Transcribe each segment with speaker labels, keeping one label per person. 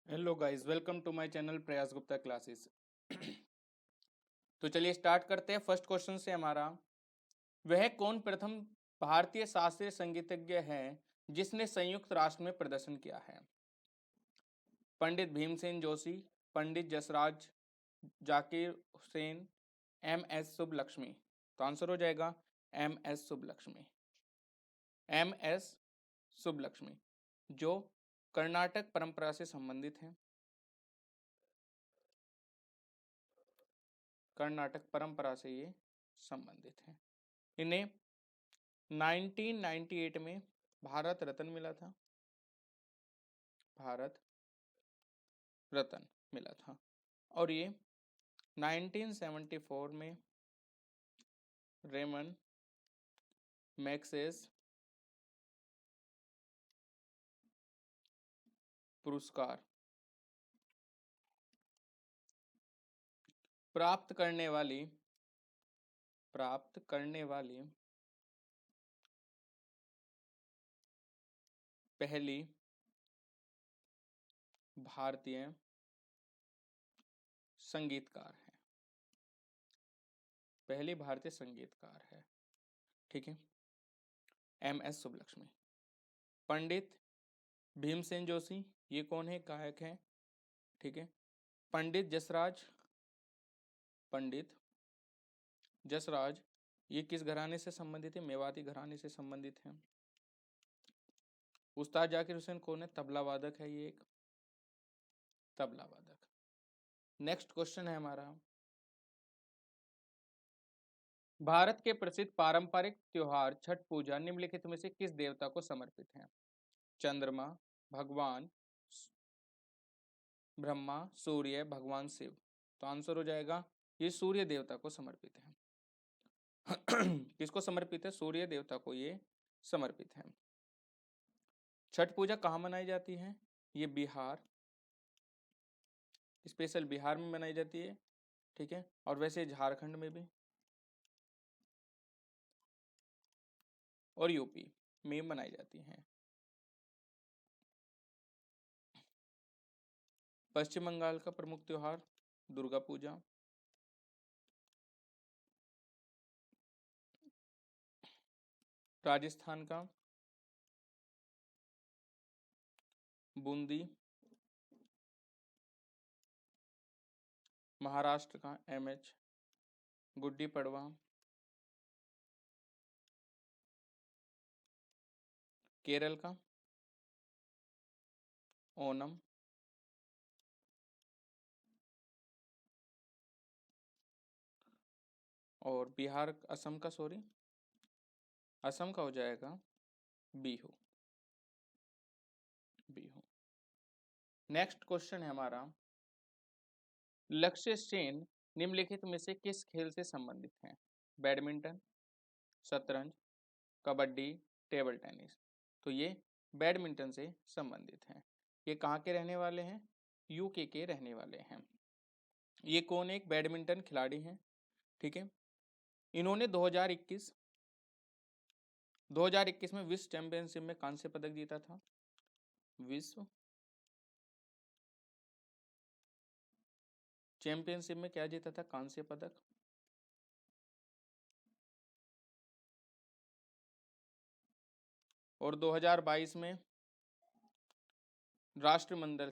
Speaker 1: Hello guys, welcome to my channel Prayas Gupta classes. तो चलिए start करते हैं। फर्स्ट क्वेश्चन से हमारा, वह कौन प्रथम भारतीय शास्त्रीय संगीतज्ञ है जिसने संयुक्त राष्ट्र में प्रदर्शन किया है? Pandit Bhimsen Joshi, Pandit Jasraj, Zakir Hussain, M S Subbulakshmi. तो आंसर हो जाएगा M S Subbulakshmi. M S Subbulakshmi जो कर्नाटक परंपरा से संबंधित हैं। कर्नाटक परंपरा से ये संबंधित हैं। इन्हें 1998 में भारत रत्न मिला था। भारत रत्न मिला था। और ये 1974 में रेमन मैग्सेस पुरस्कार प्राप्त करने वाली पहली भारतीय संगीतकार है। पहली भारतीय संगीतकार है। ठीक है, एम एस सुब्बलक्ष्मी। पंडित भीमसेन जोशी, ये कौन है? गायक है। ठीक है। पंडित जसराज, ये किस घराने से संबंधित है? मेवाती घराने से संबंधित है। उस्ताद जाकिर हुसैन कौन है? तबला वादक है। ये एक तबला वादक। नेक्स्ट क्वेश्चन है हमारा, भारत के प्रसिद्ध पारंपरिक त्योहार छठ पूजा निम्नलिखित में से किस देवता को समर्पित है? चंद्रमा, भगवान ब्रह्मा, सूर्य, भगवान शिव। तो आंसर हो जाएगा ये सूर्य देवता को समर्पित है। किसको समर्पित है? सूर्य देवता को ये समर्पित है। छठ पूजा कहाँ मनाई जाती है? ये बिहार, स्पेशल बिहार में मनाई जाती है। ठीक है। और वैसे झारखंड में भी और यूपी में मनाई जाती हैं। पश्चिम बंगाल का प्रमुख त्योहार दुर्गा पूजा। राजस्थान का बूंदी। महाराष्ट्र का एमएच, गुड्डी पड़वा। केरल का ओनम। और बिहार असम का असम का हो जाएगा बिहू। नेक्स्ट क्वेश्चन है हमारा, लक्ष्य सेन निम्नलिखित में से किस खेल से संबंधित हैं? बैडमिंटन, शतरंज, कबड्डी, टेबल टेनिस। तो ये बैडमिंटन से संबंधित हैं। ये कहाँ के रहने वाले हैं? यूके के रहने वाले हैं। ये कौन एक बैडमिंटन खिलाड़ी हैं? ठीक है। इन्होंने 2021 में विश्व चैंपियनशिप में कांस्य पदक जीता था। विश्व चैंपियनशिप में क्या जीता था? कांस्य पदक। और 2022 में राष्ट्रमंडल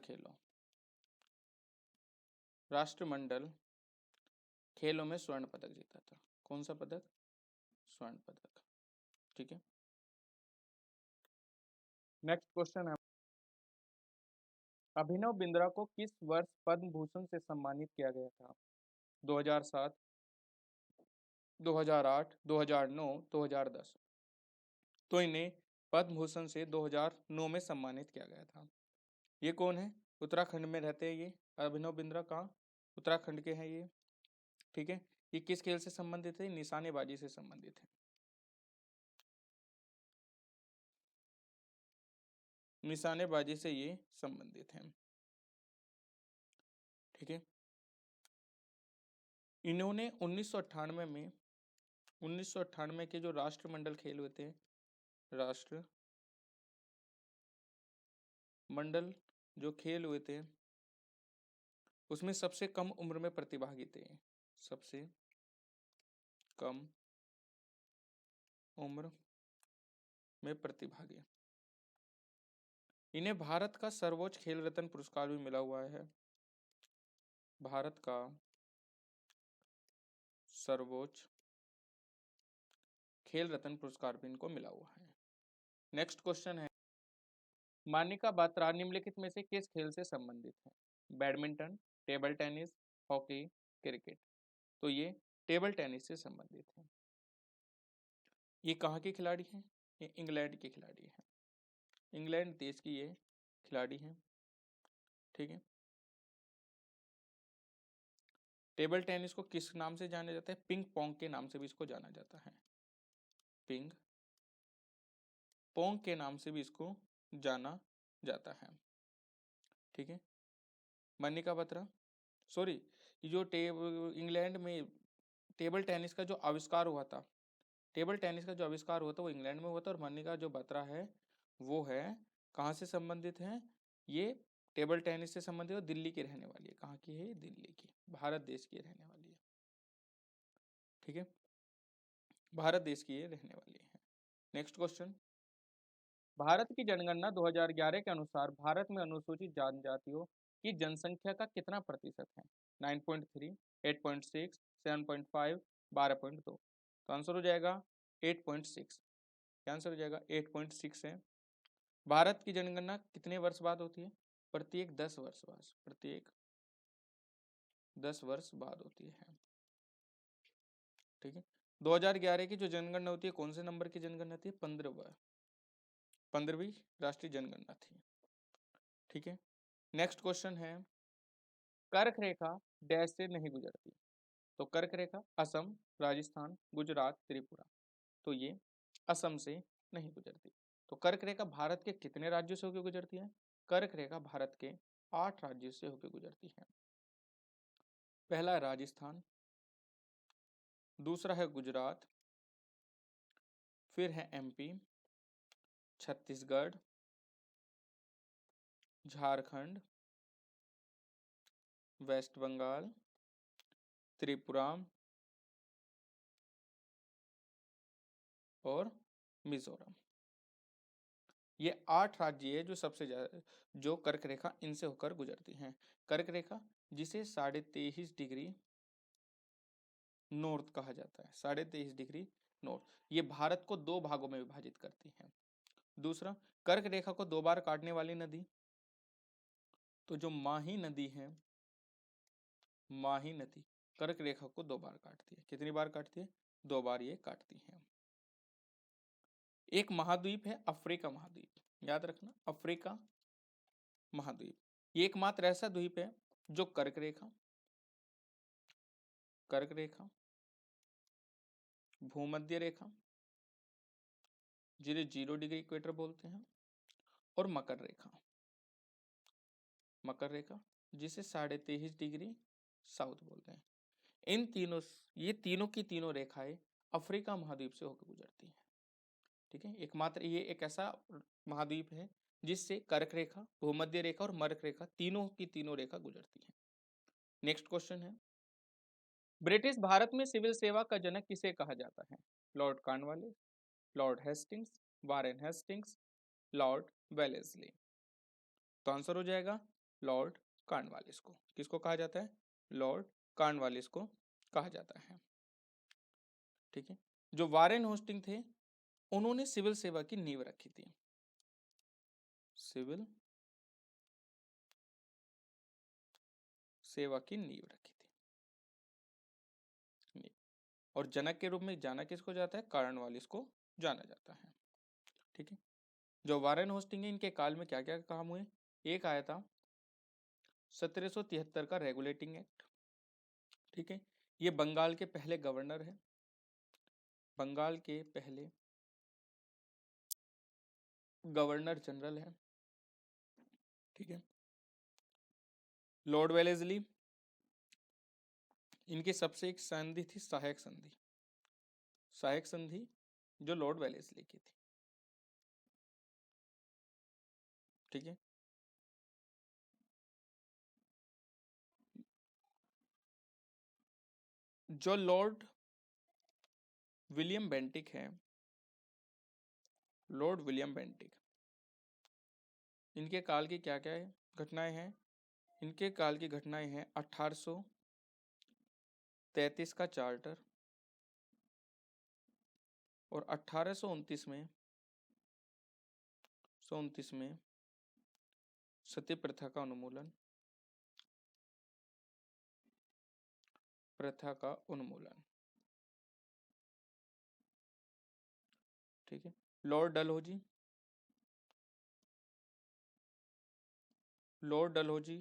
Speaker 1: खेलों में स्वर्ण पदक जीता था। कौन सा पदक? स्वर्ण पदक। ठीक है। नेक्स्ट क्वेश्चन है, अभिनव बिंद्रा को किस वर्ष पद्म भूषण से सम्मानित किया गया था? 2007, 2008, 2009, 2010। तो इन्हें पद्म भूषण से 2009 में सम्मानित किया गया था। ये कौन है? उत्तराखंड में रहते हैं ये अभिनव बिंद्रा। कहाँ? उत्तराखंड के हैं ये। ठीक है। ये किस खेल से संबंधित है? निशानेबाजी से संबंधित है। निशानेबाजी से ये संबंधित हैं। ठीक है। इन्होंने 1998 के जो राष्ट्रमंडल खेल हुए थे, राष्ट्रमंडल जो खेल हुए थे उसमें सबसे कम उम्र में प्रतिभागी थे, सबसे कम उम्र में प्रतिभागी। इन्हें भारत का सर्वोच्च खेल रत्न पुरस्कार भी मिला हुआ है, भारत का सर्वोच्च खेल रत्न पुरस्कार भी इनको मिला हुआ है। नेक्स्ट क्वेश्चन है, मानिका बात्रा निम्नलिखित में से किस खेल से संबंधित है? Badminton, table tennis, hockey, cricket. तो ये टेबल टेनिस से संबंधित है। ये कहाँ के खिलाड़ी हैं? ये इंग्लैंड के खिलाड़ी हैं, इंग्लैंड देश की ये खिलाड़ी हैं। ठीक है, टेबल टेनिस को किस नाम से जाना जाता है? पिंग पोंग के नाम से भी इसको जाना जाता है, पिंग पोंग के नाम से भी इसको जाना जाता है। ठीक है, मनिका बत्रा, सॉरी, जो इंग्लैंड में टेबल टेनिस का जो आविष्कार हुआ था, टेबल टेनिस का जो आविष्कार हुआ था वो इंग्लैंड में हुआ था, और मनिका जो बत्रा है वो है कहाँ से संबंधित है? ये टेबल टेनिस से संबंधित, और दिल्ली की रहने वाली है। कहाँ की है? दिल्ली की, भारत देश की रहने वाली है। ठीक है, भारत देश की ये रहने वाली है। नेक्स्ट क्वेश्चन, भारत की जनगणना 2011 के अनुसार भारत में अनुसूचित जनजातियों की जनसंख्या का कितना प्रतिशत है? 9.3, 8.6, 7.5, 12.2। तो आंसर हो जाएगा 8.6। क्या आंसर हो जाएगा? 8.6 है। भारत की जनगणना कितने वर्ष बाद होती है? प्रत्येक 10 वर्ष बाद, प्रत्येक 10 वर्ष बाद होती है। ठीक है, 2011 की जो जनगणना होती है, कौन से नंबर की जनगणना थी? 15वीं राष्ट्रीय जनगणना थी। ठीक है, नेक्स्ट क्वेश्चन है, कर्क रेखा डैश से नहीं गुजरती। तो कर्क रेखा असम, राजस्थान, गुजरात, त्रिपुरा। तो ये असम से नहीं गुजरती। तो कर्क रेखा भारत के कितने राज्यों से होकर गुजरती है? कर्क रेखा भारत के 8 राज्यों से होकर गुजरती है। पहला है राजस्थान, दूसरा है गुजरात, फिर है एमपी, छत्तीसगढ़, झारखंड, वेस्ट बंगाल, त्रिपुरा और मिजोरम। ये 8 राज्य है जो सबसे ज्यादा, जो कर्क रेखा इनसे होकर गुजरती हैं। कर्क रेखा जिसे 23.5 डिग्री नॉर्थ कहा जाता है, 23.5 डिग्री नॉर्थ, ये भारत को 2 भागों में विभाजित करती है। दूसरा, कर्क रेखा को 2 बार काटने वाली नदी, तो जो माही नदी है, माही नदी कर्क रेखा को 2 बार काटती है। कितनी बार काटती है? 2 बार ये काटती है। एक महाद्वीप है अफ्रीका महाद्वीप, याद रखना, अफ्रीका महाद्वीप, ये एकमात्र ऐसा द्वीप है जो कर्क रेखा, कर्क रेखा, भूमध्य रेखा जिसे 0 डिग्री इक्वेटर बोलते हैं, और मकर रेखा, मकर रेखा जिसे 23.5 डिग्री साउथ बोलते हैं। इन तीनों, ये तीनों की तीनों रेखाएं अफ्रीका महाद्वीप से होकर गुजरती हैं। ठीक है, एकमात्र ये एक ऐसा महाद्वीप है जिससे कर्क रेखा, भूमध्य रेखा और मकर रेखा, तीनों की तीनों रेखा गुजरती है। नेक्स्ट क्वेश्चन है, ब्रिटिश भारत में सिविल सेवा का जनक किसे कहा जाता है? Lord Cornwallis, Lord Hastings, Warren Hastings, Lord Wellesley. तो आंसर हो जाएगा लॉर्ड कॉर्नवालिस को। किसको कहा जाता है? लॉर्ड कॉर्नवालिस को कहा जाता है। ठीक है, जो वारेन होस्टिंग थे उन्होंने सिविल सेवा की नींव रखी थी, सिविल सेवा की नींव रखी थी। और जनक के रूप में जाना किसको जाता है? कॉर्नवालिस को जाना जाता है। ठीक है, जो वारेन होस्टिंग है इनके काल में क्या क्या काम हुए? एक आया था 1773 का रेगुलेटिंग एक्ट। ठीक है, ये बंगाल के पहले गवर्नर है, बंगाल के पहले गवर्नर जनरल है। ठीक है, लॉर्ड वेलेस्ली, इनकी सबसे एक संधि थी सहायक संधि, सहायक संधि जो लॉर्ड वेलेस्ली की थी। ठीक है, जो लॉर्ड विलियम बेंटिक है, लॉर्ड विलियम बेंटिक, इनके काल की क्या क्या है घटनाएं हैं? इनके काल की घटनाएं हैं 1833 का चार्टर और 1829 में सती प्रथा का उन्मूलन, ठीक है। लॉर्ड डलहौजी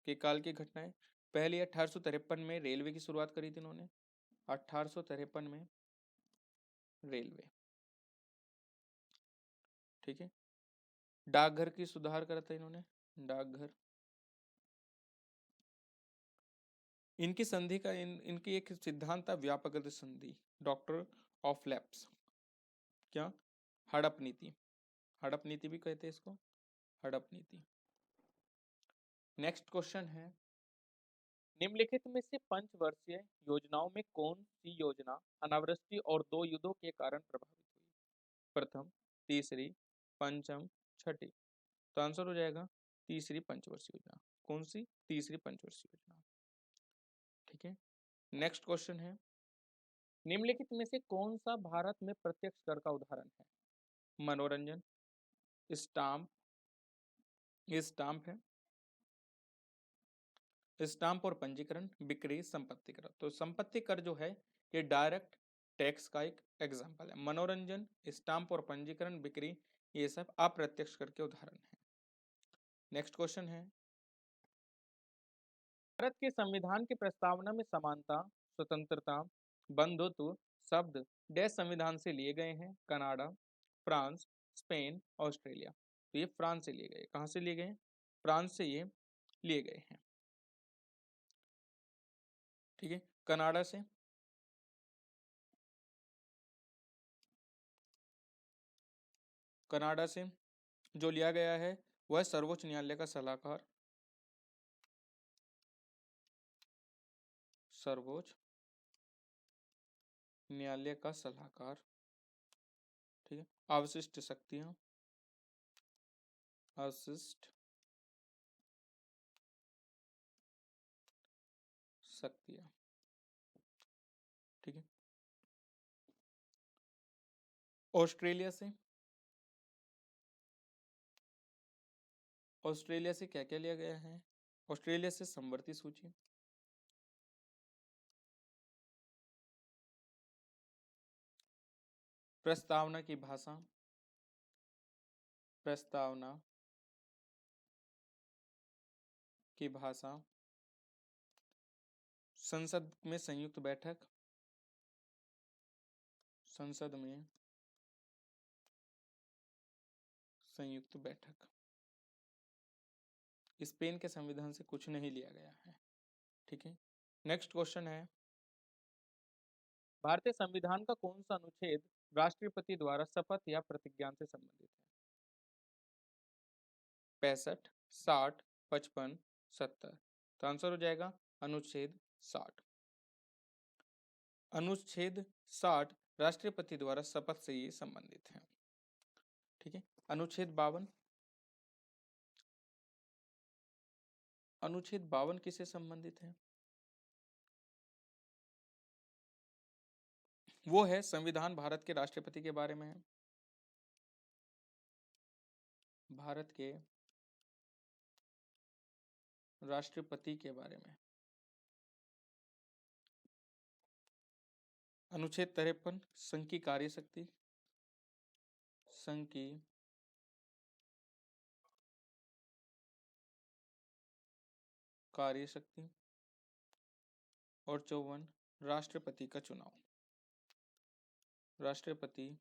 Speaker 1: के काल की घटनाएं, पहली 1853 में रेलवे की शुरुआत करी थी इन्होंने, 1853 में रेलवे, ठीक है। डाकघर की सुधार करा था इन्होंने, डाकघर। इनकी संधि का इनकी एक सिद्धांत था व्यापक संधि, डॉक्टर ऑफ लैप्स, क्या? हड़प नीति, हड़प नीति भी कहते हैं इसको, हड़प नीति। नेक्स्ट क्वेश्चन है, निम्नलिखित में से पंचवर्षीय योजनाओं में कौन सी योजना अनावृष्टि और 2 युद्धों के कारण प्रभावित हुई? प्रथम, तीसरी, पंचम, छठी। तो आंसर हो जाएगा तीसरी पंचवर्षीय योजना। कौन सी? तीसरी पंचवर्षीय योजना, ठीक है। नेक्स्ट क्वेश्चन है, निम्नलिखित में से कौन सा भारत में प्रत्यक्ष कर का उदाहरण है? मनोरंजन, स्टाम्प, ये स्टाम्प है, स्टाम्प और पंजीकरण, बिक्री, संपत्ति कर। तो संपत्ति कर जो है ये डायरेक्ट टैक्स का एक एग्जाम्पल है। मनोरंजन, स्टाम्प और पंजीकरण, बिक्री, ये सब अप्रत्यक्ष कर के उदाहरण है। नेक्स्ट क्वेश्चन है, भारत के संविधान की प्रस्तावना में समानता, स्वतंत्रता, बंधुत्व शब्द देश संविधान से लिए गए हैं? Canada, France, Spain, Australia. तो ये फ्रांस से लिए गए। कहां से लिए गए? फ्रांस से ये लिए गए हैं, ठीक है। कनाडा से, कनाडा से जो लिया गया है वह सर्वोच्च न्यायालय का सलाहकार, सर्वोच्च न्यायालय का सलाहकार, ठीक है। अवशिष्ट शक्तियां, अवशिष्ट शक्तियां, ठीक है। ऑस्ट्रेलिया से, ऑस्ट्रेलिया से क्या क्या लिया गया है? ऑस्ट्रेलिया से समवर्ती सूची, प्रस्तावना की भाषा, प्रस्तावना की भाषा, संसद में संयुक्त बैठक, संसद में संयुक्त बैठक। स्पेन के संविधान से कुछ नहीं लिया गया है, ठीक है। नेक्स्ट क्वेश्चन है, भारतीय संविधान का कौन सा अनुच्छेद राष्ट्रपति द्वारा शपथ या प्रतिज्ञान से संबंधित है? 65, 60, 55, 70। तो आंसर हो जाएगा अनुच्छेद 60। अनुच्छेद 60 राष्ट्रपति द्वारा शपथ से ये संबंधित है, ठीक है। अनुच्छेद 52, अनुच्छेद 52 किससे संबंधित है? वो है संविधान भारत के राष्ट्रपति के बारे में है, भारत के राष्ट्रपति के बारे में। अनुच्छेद 53 संघ की कार्यशक्ति, संघ की कार्यशक्ति। और 54 राष्ट्रपति का चुनाव, राष्ट्रपति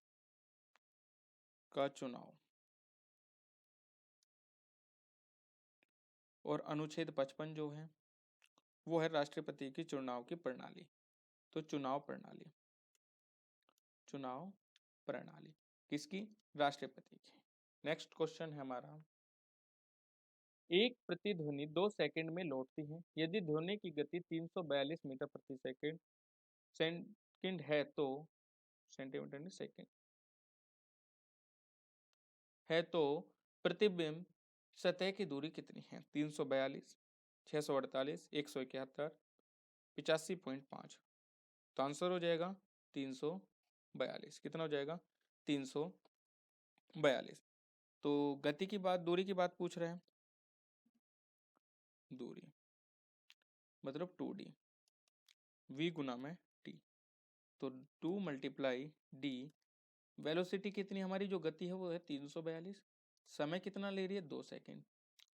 Speaker 1: का चुनाव। और अनुच्छेद 55 जो है वो है राष्ट्रपति की चुनाव की प्रणाली। तो चुनाव प्रणाली, चुनाव प्रणाली किसकी? राष्ट्रपति की। नेक्स्ट क्वेश्चन है हमारा, एक प्रतिध्वनि 2 सेकंड में लौटती है। यदि ध्वनि की गति 342 मीटर प्रति सेकंड है तो सेंटीमीटर नहीं सेकंड है तो प्रतिबिंब सतह की दूरी कितनी है? 342, 648, 171, 85.5। तो आंसर हो जाएगा 342। कितना हो जाएगा? 342। तो गति की बात, दूरी की बात पूछ रहे हैं। दूरी मतलब 2d, v गुना में t, तो 2 मल्टीप्लाई d। वेलोसिटी कितनी हमारी जो गति है वो है 342। समय कितना ले रही है? 2 सेकंड।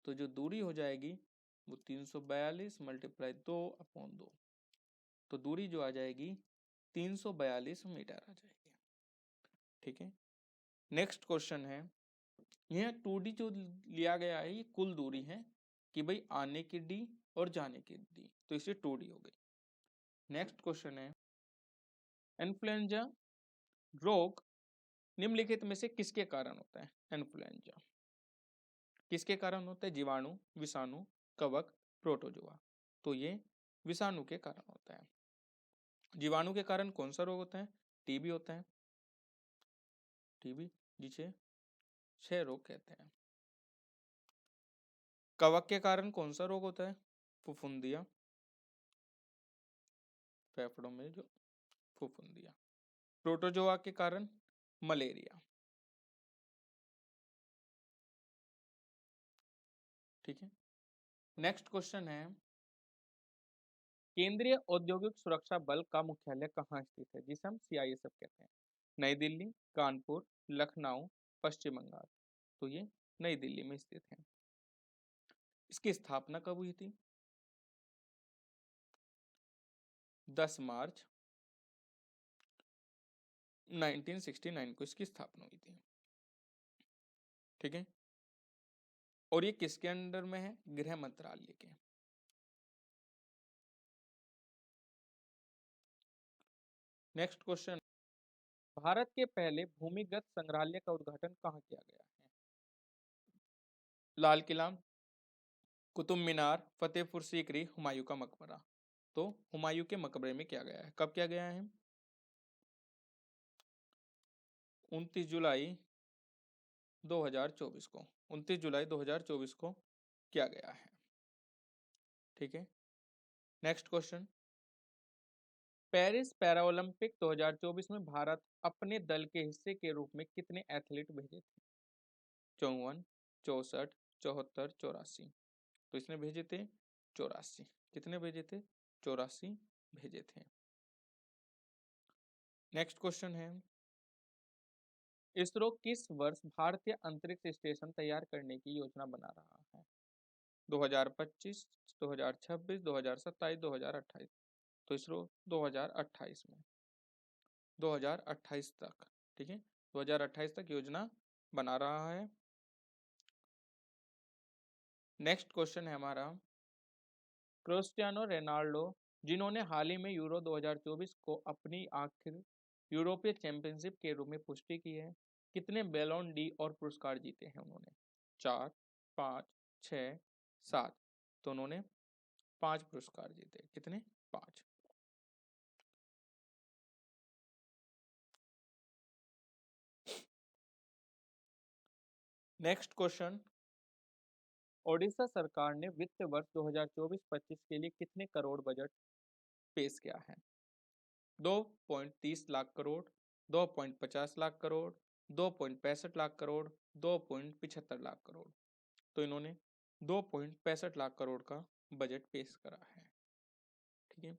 Speaker 1: तो जो दूरी हो जाएगी वो 342 मल्टीप्लाई 2/2। तो दूरी जो आ जाएगी 342 मीटर आ जाएगी। ठीक है, नेक्स्ट क्वेश्चन है। यह 2d जो लिया गया है ये कुल दूरी है कि भाई आने की d और जाने की d, तो इसे 2d हो गई। नेक्स्ट क्वेश्चन है, इन्फ्लुएंजा रोग निम्नलिखित में से किसके कारण होता है? इन्फ्लुएंजा किसके कारण होता है? जीवाणु, विषाणु, कवक, प्रोटोजोआ। तो ये विषाणु के कारण होता है। जीवाणु के कारण कौन सा रोग होता है? टीबी होता है, टीबी जिसे क्षय रोग कहते हैं। कवक के कारण कौन सा रोग होता है? फुफुंदिया, फेफड़ों में जो फुफुंदिया। प्रोटोजोआ के कारण मलेरिया। ठीक है, नेक्स्ट क्वेश्चन है, केंद्रीय औद्योगिक सुरक्षा बल का मुख्यालय कहाँ स्थित है, जिसे हम सीआईएसएफ कहते हैं? नई दिल्ली, कानपुर, लखनऊ, पश्चिम बंगाल। तो ये नई दिल्ली में स्थित है। इसकी स्थापना कब हुई थी? 10 मार्च 1969 को इसकी स्थापना हुई थी। ठीक है, और ये किसके अंडर में है? गृह मंत्रालय के। नेक्स्ट क्वेश्चन, भारत के पहले भूमिगत संग्रहालय का उद्घाटन कहाँ किया गया है? लाल किला, कुतुब मीनार, फतेहपुर सीकरी, हुमायूं का मकबरा। तो हुमायूं के मकबरे में किया गया है। कब किया गया है? 29 जुलाई 2024 को। 29 जुलाई 2024 को किया गया है। ठीक है, नेक्स्ट क्वेश्चन, पेरिस पैरालंपिक 2024 में भारत अपने दल के हिस्से के रूप में कितने एथलीट भेजे थे? 54, 64, 74, 84। तो इसने भेजे थे 84। कितने भेजे थे? 84 भेजे थे। नेक्स्ट क्वेश्चन है, इसरो किस वर्ष भारतीय अंतरिक्ष स्टेशन तैयार करने की योजना बना रहा है? 2025, 2026, 2027, 2028। तो इसरो 2028 में, 2028 तक। ठीक है, 2028 तक योजना बना रहा है। नेक्स्ट क्वेश्चन है हमारा, क्रिस्टियानो रोनाल्डो जिन्होंने हाल ही में यूरो 2024 को अपनी आखिर यूरोपीय चैंपियनशिप के रूप में पुष्टि की है, कितने बैलोन डी और पुरस्कार जीते हैं उन्होंने? 4, 5, 6, 7। तो उन्होंने 5 पुरस्कार जीते। कितने? 5। नेक्स्ट क्वेश्चन, ओडिशा सरकार ने वित्त वर्ष 2024-25 के लिए कितने करोड़ बजट पेश किया है? 2.30 लाख करोड़, 2.50 लाख करोड़, 2.65 लाख करोड़, 2.75 लाख करोड़। तो इन्होंने 2.65 लाख करोड़ का बजट पेश करा है। ठीक है,